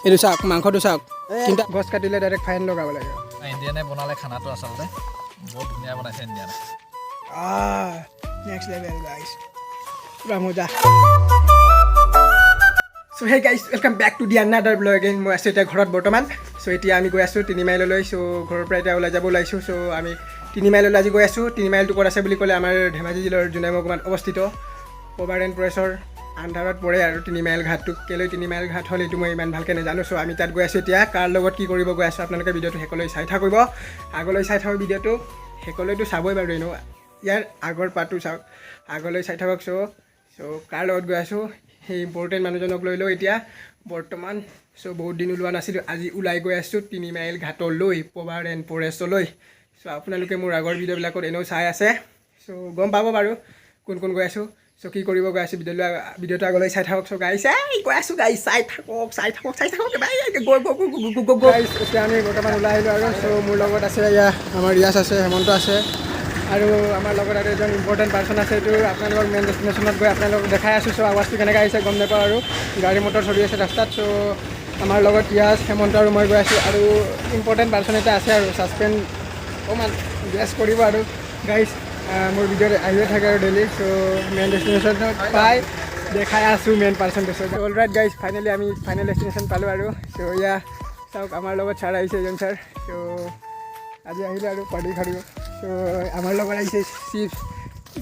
এইটো চাওক মাংসটো চাওক কিন্তু গছ কাটিলে ডাইৰেক্ট ফাইন লগাব লাগে ইণ্ডিয়ানে বনালে খানাটো আচলতে বহুত ধুনীয়া বনাইছে ইণ্ডিয়ানে নেক্সট লেভেল গাইছ পুৰা মজা চ' hey guys welcome back to the another vlog again মই আছোঁ এতিয়া ঘৰত বৰ্তমান চ' এতিয়া আমি গৈ আছোঁ 3 মাইললৈ চ' ঘৰৰ পৰা এতিয়া ওলাই যাব ওলাইছোঁ চ' আমি 3 মাইললৈ আজি গৈ আছোঁ 3 মাইলটো ক'ত আছে বুলি ক'লে আমাৰ ধেমাজি জিলাৰ জোনাইমুখত অৱস্থিত পভাৰ এণ্ড প্ৰেছৰ আন্ধাৰত পৰে আৰু 3 মাইল ঘাটটো কেলৈ 3 মাইল ঘাট হ'ল এইটো মই ইমান ভালকৈ নাজানো চ' আমি তাত গৈ আছোঁ এতিয়া কাৰ লগত কি কৰিব গৈ আছোঁ আপোনালোকে ভিডিঅ'টো শেষলৈ চাই থাকিব আগলৈ চাই থাকক ভিডিঅ'টো শেষলৈতো চাবই বাৰু এনেও ইয়াৰ আগৰ পাৰ্টটো চাওক আগলৈ চাই থাকক চ' কাৰ লগত গৈ আছোঁ সেই ইম্পৰ্টেণ্ট মানুহজনক লৈ লওঁ এতিয়া বৰ্তমান চ' বহুত দিন ওলোৱা নাছিলোঁ আজি ওলাই গৈ আছোঁ 3 মাইল ঘাটলৈ পভাৰ এণ্ড ফৰেষ্টলৈ চ' আপোনালোকে মোৰ আগৰ ভিডিঅ'বিলাকত এনেও চাই আছে চ' গম পাব বাৰু কোন কোন গৈ আছোঁ চ' কি কৰিব গৈ আছোঁ ভিডিঅ'টো আগলৈ চাই থাকক চ' গাইছ গৈ আছোঁ গাইছ চাই থাকক এতিয়া আমি বৰ্তমান ওলাই আহিলোঁ আৰু চ' মোৰ লগত আছে এয়া আমাৰ ৰিয়াজ আছে হেমন্ত আছে আৰু আমাৰ লগত আৰু এজন ইম্পৰ্টেণ্ট পাৰ্চন আছে এইটো আপোনালোকৰ মেইন ডেষ্টিনেশ্যনত গৈ আপোনালোকক দেখাই আছোঁ চ' আৱাজটো কেনেকৈ আহিছে গম নাপাওঁ আৰু গাড়ী মটৰ চলি আছে ৰাস্তাত চ' আমাৰ লগত ৰিয়াজ হেমন্ত আৰু মই গৈ আছোঁ আৰু ইম্পৰ্টেণ্ট পাৰ্চন এটা আছে আৰু ছাছপেণ্ড অকণমান গেছ কৰিব আৰু গাইজ মোৰ ভিডিঅ'ত আহিয়ে থাকে আৰু ডেইলি চ' মেইন ডেষ্টিনেশ্যনত পাই দেখাই আছোঁ মেইন পাৰ্চনটো চ' অল ৰাইট গাইজ ফাইনেলি আমি ফাইনেল ডেষ্টিনেশ্যন পালোঁ আৰু চ' এয়া চাওক আমাৰ লগত ছাৰ আহিছে এজন ছাৰ চ' আজি আহিলে আৰু পাৰ্টি খাৰিব চ' আমাৰ লগত আহিছে চিপছ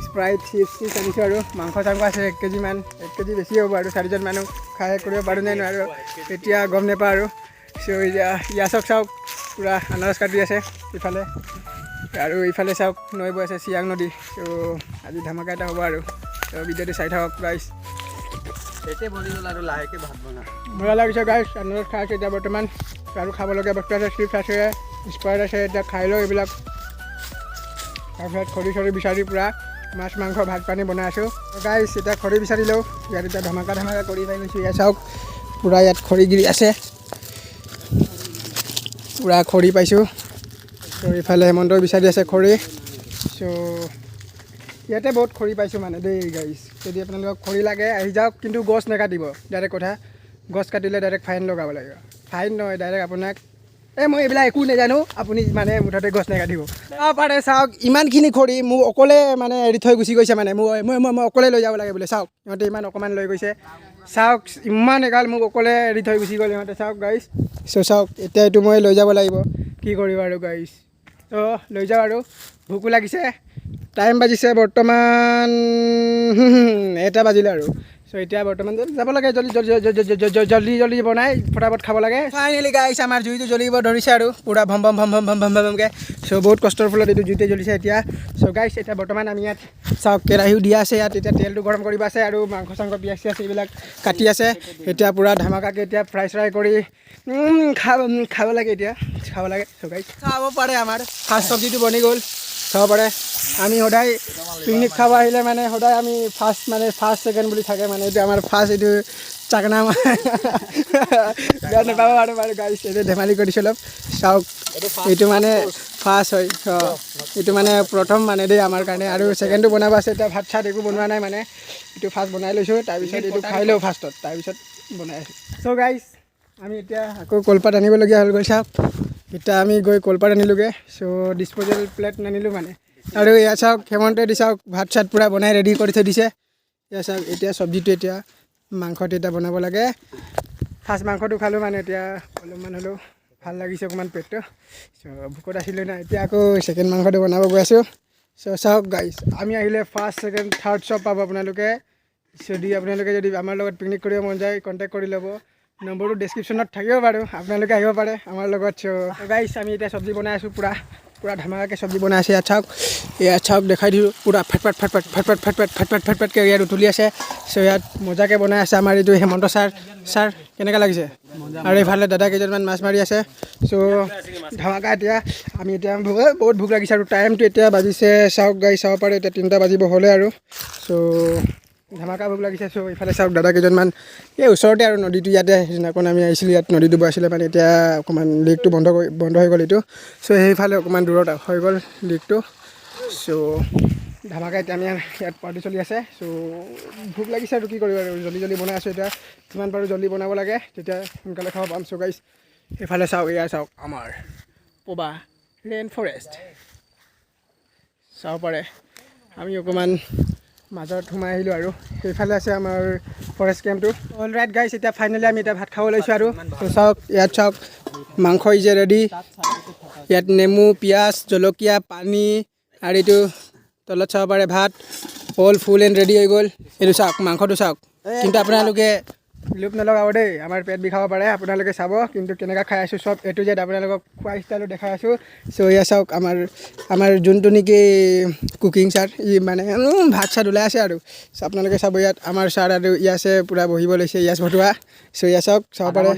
স্প্ৰাইট চিপছ আনিছোঁ আৰু মাংস চাংস আছে 1 কেজিমান 1 কেজি বেছি হ'ব আৰু 4জন মানুহ খাই কৰিব পাৰোঁ নে নোৱাৰোঁ এতিয়া গম নাপাওঁ আৰু চ' এতিয়া ইয়াচক চাওক পূৰা আনাৰস কাটি আছে ইফালে আৰু ইফালে চাওক নৈ বৈ আছে চিয়াং নদী চ' আজি ধামাকা এটা হ'ব আৰু চ' ভিডিঅ'টো চাই থাকক গাইছ এতিয়া বনি গ'ল আৰু লাহেকৈ ভাত বনা মজা লাগিছে গাইছ আনাৰস খাই আছে এতিয়া বৰ্তমান আৰু খাবলগীয়া বস্তু আছে চিপছ আছে স্প্ৰাইট আছে এতিয়া খাই লওঁ এইবিলাক তাৰপিছত খৰি চৰি বিচাৰি পূৰা মাছ মাংস ভাত পানী বনাই আছোঁ গাইছ এতিয়া খৰি বিচাৰি লওঁ ইয়াত এতিয়া ধামাকা কৰি পাই গৈছোঁ ইয়াত চাওক পূৰা ইয়াত খৰিগিৰি আছে পূৰা খৰি পাইছোঁ চ' ইফালে হেমন্তই বিচাৰি আছে খৰি চ' ইয়াতে বহুত খৰি পাইছোঁ মানে দেই গাইছ যদি আপোনালোকক খৰি লাগে আহি যাওক কিন্তু গছ নাকাটিব ডাইৰেক্ট কথা গছ কাটিলে ডাইৰেক্ট ফাইন লগাব লাগিব ফাইন নহয় ডাইৰেক্ট আপোনাক মই এইবিলাক একো নাজানো আপুনি মানে মুঠতে গছ নাকাটিব পাৰে চাওক ইমানখিনি খৰি মোক অকলে মানে এৰি থৈ গুচি গৈছে মানে মই অকলে লৈ যাব লাগে বোলে চাওক সিহঁতে ইমান অকণমান লৈ গৈছে চাওক ইমান এগাল মোক অকলে এৰি থৈ গুচি গ'ল সিহঁতে চাওক গাইছ চ' চাওক এতিয়া এইটো মই লৈ যাব লাগিব কি কৰিব আৰু গাইছ ত' লৈ যাওঁ আৰু ভোকো লাগিছে টাইম বাজিছে বৰ্তমান 1টা বাজিলে আৰু চ' এতিয়া বৰ্তমান যাব লাগে জল্দি বনাই ফটাফট খাব লাগে ফাইনেলি গাইছ আমাৰ জুইটো জ্বলিব ধৰিছে আৰু পূৰা ভম ভমকৈ চ' বহুত কষ্টৰ ফলত এইটো জুইতে জ্বলিছে এতিয়া চ' গাইছ এতিয়া বৰ্তমান আমি ইয়াত চাওক কেৰাহীও দিয়া আছে ইয়াত এতিয়া তেলটো গৰম কৰিব আছে আৰু মাংস চাংস পিঁয়াজ চিয়াজ এইবিলাক কাটি আছে এতিয়া পূৰা ধামাকাকৈ এতিয়া ফ্ৰাই চ্ৰাই কৰি খাব লাগে এতিয়া খাব লাগে চ' গাইছ খাব পাৰে আমাৰ ফাৰ্ষ্ট চব্জিটো বনি গ'ল খাব পাৰে আমি সদায় পিকনিক খাব আহিলে মানে সদায় আমি ফাৰ্ষ্ট ছেকেণ্ড বুলি থাকে মানে এইটো আমাৰ ফাৰ্ষ্ট এইটো চাকনা বেয়া নাপাব আৰু বাৰু গাইছ এইটো ধেমালি কৰিছোঁ অলপ চাওক এইটো মানে ফাৰ্ষ্ট হয় এইটো মানে প্ৰথম মানে দেই আমাৰ কাৰণে আৰু ছেকেণ্ডটো বনাব আছে এতিয়া ভাত চাত একো বনোৱা নাই মানে এইটো ফাৰ্ষ্ট বনাই লৈছোঁ তাৰপিছত এইটো খাই লওঁ ফাৰ্ষ্টত তাৰপিছত বনাই আছোঁ চ' গাইছ আমি এতিয়া আকৌ কলপাত আনিবলগীয়া হ'ল গৈ চাওক এতিয়া আমি গৈ কলপাত আনিলোঁগৈ চ' ডিছপ'জেবল প্লেট নানিলোঁ মানে আৰু ইয়াত চাওক হেমন্তই দি চাওক ভাত চাত পূৰা বনাই ৰেডি কৰি থৈ দিছে ইয়াত চাওক এতিয়া চব্জিটো এতিয়া মাংসটো এতিয়া বনাব লাগে ফাৰ্ষ্ট মাংসটো খালোঁ মানে এতিয়া অলপমান হ'লেও ভাল লাগিছে অকণমান পেটটো চ' ভোকত আছিলোঁ না এতিয়া আকৌ ছেকেণ্ড মাংসটো বনাব গৈ আছোঁ চ' চাওক গাইছ আমি আহিলে ফাৰ্ষ্ট ছেকেণ্ড থাৰ্ড চব পাব আপোনালোকে আপোনালোকে যদি আমাৰ লগত পিকনিক কৰিব মন যায় কণ্টেক্ট কৰি ল'ব নম্বৰটো ডেছক্ৰিপশ্যনত থাকিব বাৰু আপোনালোকে আহিব পাৰে আমাৰ লগত চ' গাইছ আমি এতিয়া চব্জি বনাই আছোঁ পূৰা ধামাকাকৈ চব্জি বনাই আছে ইয়াত চাওক দেখাই দিছোঁ পূৰা ফাটকৈ ইয়াত উতলি আছে চ' ইয়াত মজাকৈ বনাই আছে আমাৰ এইটো হেমন্ত ছাৰ কেনেকুৱা লাগিছে আৰু এইফালে দাদা কেইজনমান মাছ মাৰি আছে চ' ধামাকা এতিয়া আমি এতিয়া বহুত ভোক লাগিছে আৰু টাইমটো এতিয়া বাজিছে চাওক গাইছ চাব পাৰে এতিয়া 3টা বাজিব হ'লে আৰু চ' ধামাকা ভোক লাগিছে চ' ইফালে চাওক দাদা কেইজনমান এই ওচৰতে আৰু নদীটো ইয়াতে সেইদিনাখন আমি আহিছিলোঁ ইয়াত নদীটো বৈ আছিলে মানে এতিয়া অকণমান লিকটো বন্ধ হৈ গ'ল এইটো চ' সেইফালে অকণমান দূৰত হৈ গ'ল লিকটো চ' ধামাকা এতিয়া আমি ইয়াত পাৰ্টি চলি আছে চ' ভোক লাগিছে আৰু কি কৰিব আৰু জল্দি বনাই আছোঁ এতিয়া যিমান পাৰোঁ জল্দি বনাব লাগে তেতিয়া সোনকালে খাব পাম চ' গাইছ এইফালে চাওক এয়া চাওক আমাৰ পবা ৰেইন ফৰেষ্ট চাব পাৰে আমি অকণমান মাজত সোমাই আহিলোঁ আৰু সেইফালে আছে আমাৰ ফৰেষ্ট কেম্পটো অল ৰাইট গাইছ এতিয়া ফাইনেলি আমি এতিয়া ভাত খাব লৈছোঁ আৰু ত' চাওক ইয়াত চাওক মাংস ইজে ৰেডি ইয়াত নেমু পিঁয়াজ জলকীয়া পানী আৰু এইটো তলত চাব পাৰে ভাত অল ফুল এণ্ড ৰেডি হৈ গ'ল এইটো চাওক মাংসটো চাওক কিন্তু আপোনালোকে লোভ নলগাব দেই আমাৰ পেট বিষাব পাৰে আপোনালোকে চাব কিন্তু কেনেকৈ খাই আছোঁ চব এ টু জেড আপোনালোকক খোৱা ষ্টাইলো দেখাই আছোঁ চ' এয়া চাওক আমাৰ যোনটো নেকি কুকিং ছাৰ ই মানে ভাত চাত ওলাই আছে আৰু চ' আপোনালোকে চাব ইয়াত আমাৰ ছাৰ আৰু ইয়াছে পূৰা বহিব লৈছে ইয়াছ ভটুৱা চ' এয়া চাওক চাব পাৰে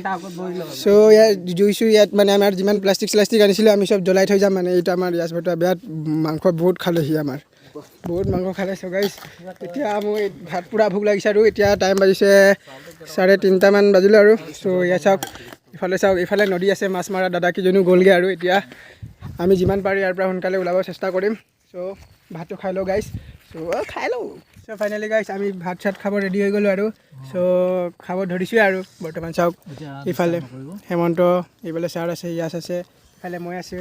চ' ইয়াত জুইছোঁ ইয়াত মানে আমাৰ যিমান প্লাষ্টিক শ্লাষ্টিক আনিছিলোঁ আমি চব জ্বলাই থৈ যাম মানে এইটো আমাৰ ইয়াছ ভটুৱা বিৰাট মাংস বহুত খালেহি আমাৰ বহুত মাংস খালে চ' গাইছ এতিয়া মই ভাত পূৰা ভোক লাগিছে আৰু এতিয়া টাইম বাজিছে 3:30 বাজিলে আৰু চ' এয়া চাওক ইফালে চাওক ইফালে নদী আছে মাছ মৰা দাদাকেইজনো গ'লগৈ আৰু এতিয়া আমি যিমান পাৰি ইয়াৰ পৰা সোনকালে ওলাব চেষ্টা কৰিম চ' ভাতটো খাই লওঁ গাইছ চ' খাই লওঁ চ' ফাইনেলি গাইছ আমি ভাত চাত খাব ৰেডি হৈ গ'লোঁ আৰু চ' খাব ধৰিছোঁৱে আৰু বৰ্তমান চাওক ইফালে হেমন্ত ইফালে ছাৰ আছে ইয়াছ আছে ইফালে মই আছে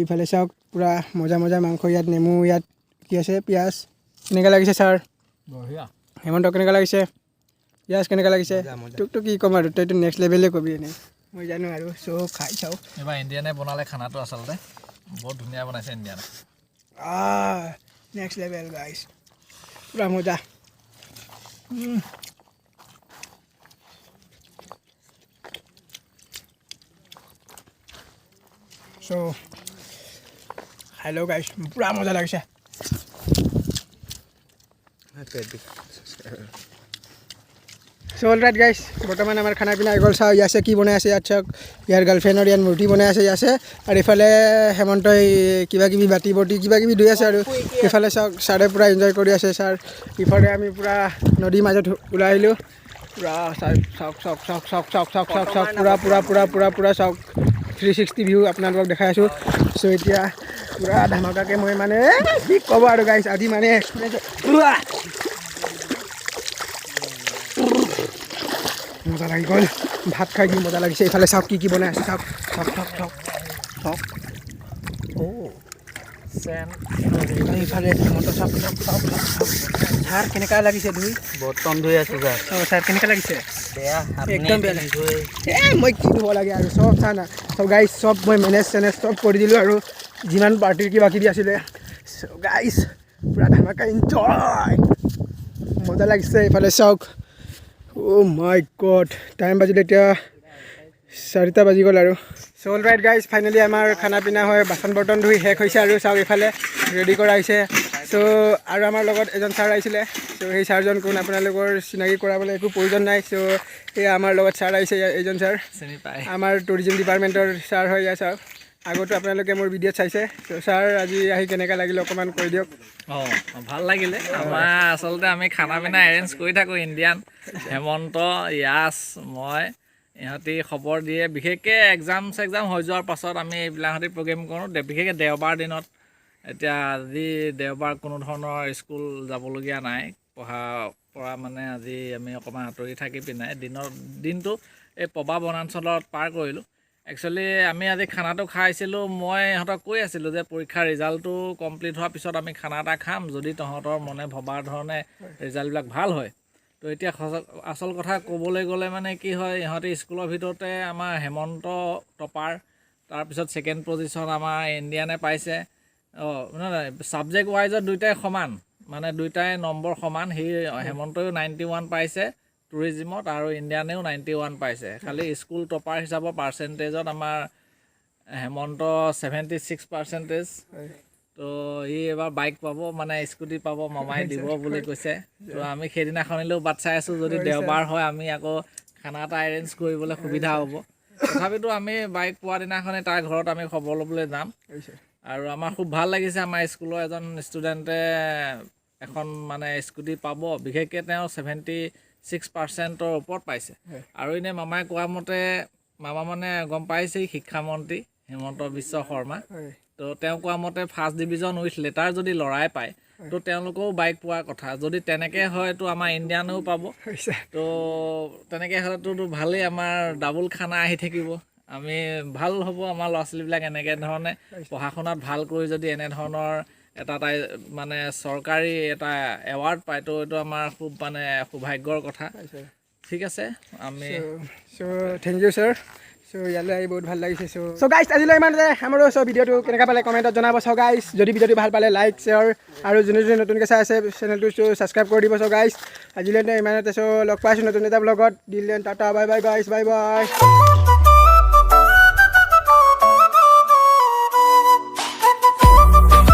ইফালে চাওক পূৰা মজা মাংস ইয়াত নেমু ইয়াত কি আছে পিঁয়াজ কেনেকৈ লাগিছে ছাৰ হেমন্ত কেনেকৈ লাগিছে ইয়াছ কেনেকৈ লাগিছে তোকতো কি ক'ম আৰু তইতো নেক্সট লেভেলে ক'বি এনেই মই জানো আৰু চ' খাই চাওঁ এইবাৰ ইণ্ডিয়ানে বনালে খানাটো আচলতে বহুত ধুনীয়া বনাইছে ইণ্ডিয়ানে নেক্সট লেভেল গাইছ পূৰা মজা চ' খাই লওঁ গাইছ পূৰা মজা লাগিছে চ' অল ৰাইট গাইছ বৰ্তমান আমাৰ খানা পিনা গ'ল চাওঁ ইয়াছে কি বনাই আছে ইয়াত চাওক ইয়াৰ গাৰ্লফ্ৰেণ্ডৰ ইয়াত মূৰ্তি বনাই আছে ইয়াছে আৰু ইফালে হেমন্তই কিবা কিবি বাতি বটি কিবা কিবি ধুই আছে আৰু ইফালে চাওক ছাৰে পূৰা এনজয় কৰি আছে ছাৰ ইফালে আমি পূৰা নদীৰ মাজত ওলাই আহিলোঁ পূৰা চাওক পূৰা চাওক 360 ভিউ আপোনালোকক দেখাই আছোঁ চ' এতিয়া পূৰা ধামাকাকৈ মই মানে কি ক'ব আৰু গাইছ আজি মানে মজা লাগি গ'ল ভাত খাই কি মজা লাগিছে ইফালে চাওক কি বনাই আছে চাওক ইফালে ছাৰ কেনেকুৱা লাগিছে ধুই বৰ্তন ধুই আছোঁ ছাৰ ছাৰ কেনেকুৱা লাগিছে বেয়া একদম বেয়া লাগিছে মই কি ধুব লাগে আৰু চব চা না চব গাইছ চব মই মেনেজ চব কৰি দিলোঁ আৰু যিমান পাৰ্টিৰ কিবা কিবি আছিলে গাইছ পূৰা ধামাকা এনজয় মজা লাগিছে ইফালে চাওক অ' মাই গড টাইম বাজিলে এতিয়া 4টা বাজি গ'ল আৰু চ' অল ৰাইট গাইজ ফাইনেলি আমাৰ খানা পিনা হয় বাচন বৰ্তন ধুই শেষ হৈছে আৰু চাওক ইফালে ৰেডি কৰা হৈছে চ' আৰু আমাৰ লগত এজন ছাৰ আহিছিলে চ' সেই ছাৰজন কোন আপোনালোকৰ চিনাকি কৰাবলৈ একো প্ৰয়োজন নাই চ' এই আমাৰ লগত ছাৰ আহিছে এইজন ছাৰ চিনি পায় আমাৰ টুৰিজিম ডিপাৰ্টমেণ্টৰ ছাৰ হয় ইয়াৰ চাওক আগতো আপোনালোকে মোৰ ভিডিঅ'ত চাইছে ত' ছাৰ আজি আহি কেনেকৈ লাগিলে অকণমান কৈ দিয়ক ভাল লাগিলে আমাৰ আচলতে আমি খানা পিনা এৰেঞ্জ কৰি থাকোঁ ইণ্ডিয়ান হেমন্ত ইয়াছ মই ইহঁতি খবৰ দিয়ে বিশেষকৈ এক্সাম হৈ যোৱাৰ পাছত আমি এইবিলাকহঁতি প্ৰগ্ৰেম কৰোঁ বিশেষকৈ দেওবাৰ দিনত এতিয়া আজি দেওবাৰ কোনো ধৰণৰ স্কুল যাবলগীয়া নাই পঢ়া মানে আজি আমি অকণমান আঁতৰি থাকি পিনে দিনটো এই পবা বনাঞ্চলত পাৰ কৰিলোঁ একচুৱেলি আমি আজি খানাটো খাইছিলোঁ মই ইহঁতক কৈ আছিলোঁ যে পৰীক্ষাৰ ৰিজাল্টটো কমপ্লিট হোৱাৰ পিছত আমি খানা এটা খাম যদি তহঁতৰ মনে ভবাৰ ধৰণে ৰিজাল্টবিলাক ভাল হয় তো এতিয়া আচল কথা ক'বলৈ গ'লে মানে কি হয় ইহঁতে স্কুলৰ ভিতৰতে আমাৰ হেমন্ত টপাৰ তাৰপিছত ছেকেণ্ড পজিশ্যন আমাৰ ইণ্ডিয়ানে পাইছে নহয় ছাবজেক্ট ৱাইজত দুয়োটাই সমান মানে দুয়োটাই নম্বৰ সমান সি হেমন্তইও 91 পাইছে টুৰিজিমত আৰু ইণ্ডিয়ানেও 91 পাইছে খালি স্কুল টপাৰ হিচাপৰ পাৰ্চেণ্টেজত আমাৰ হেমন্ত 76%। তো ই এবাৰ বাইক পাব মানে স্কুটি পাব মামাই দিব বুলি কৈছে তো আমি সেইদিনাখনিলেও বাট চাই আছোঁ যদি দেওবাৰ হয় আমি আকৌ খানা এটা এৰেঞ্জ কৰিবলৈ সুবিধা হ'ব তথাপিতো আমি বাইক পোৱা দিনাখনি তাৰ ঘৰত আমি খবৰ ল'বলৈ যাম আৰু আমাৰ খুব ভাল লাগিছে আমাৰ স্কুলৰ এজন ষ্টুডেণ্টে এখন মানে স্কুটি পাব বিশেষকৈ তেওঁ 76%ৰ ওপৰত পাইছে আৰু এনে মামাই কোৱা মতে মামা মানে গম পাইছেই শিক্ষামন্ত্ৰী হিমন্ত বিশ্ব শৰ্মা তো তেওঁ কোৱা মতে ফাৰ্ষ্ট ডিভিজন উইথ লেটাৰ যদি ল'ৰাই পায় তো তেওঁলোকেও বাইক পোৱাৰ কথা যদি তেনেকৈ হয় তো আমাৰ ইণ্ডিয়ানেও পাব হৈছে তো তেনেকৈ হ'লেতো ভালেই আমাৰ ডাবুল খানা আহি থাকিব আমি ভাল হ'ব আমাৰ ল'ৰা ছোৱালীবিলাক এনেকৈ ধৰণে পঢ়া শুনাত ভাল কৰি যদি এনেধৰণৰ এটা মানে চৰকাৰী এটা এৱাৰ্ড পায় তো এইটো আমাৰ খুব মানে সৌভাগ্যৰ কথা ঠিক আছে আমি চ' থেংক ইউ ছাৰ চ' ইয়ালৈ আহি বহুত ভাল লাগিছে চ' গাইছ আজিলৈ ইমানতে আমাৰো চ' ভিডিঅ'টো কেনেকুৱা পালে কমেণ্টত জনাব চ' গাইছ যদি ভিডিঅ'টো ভাল পালে লাইক শ্বেয়াৰ আৰু যোনে যোনে নতুনকৈ চাই আছে চেনেলটো ছাবস্ক্ৰাইব কৰি দিব চ' গাইছ আজিলৈ ইমানতে চ' লগ পাইছোঁ নতুন এটা ব্লগত দিল টাটা বাই বাই গাইছ বাই বাই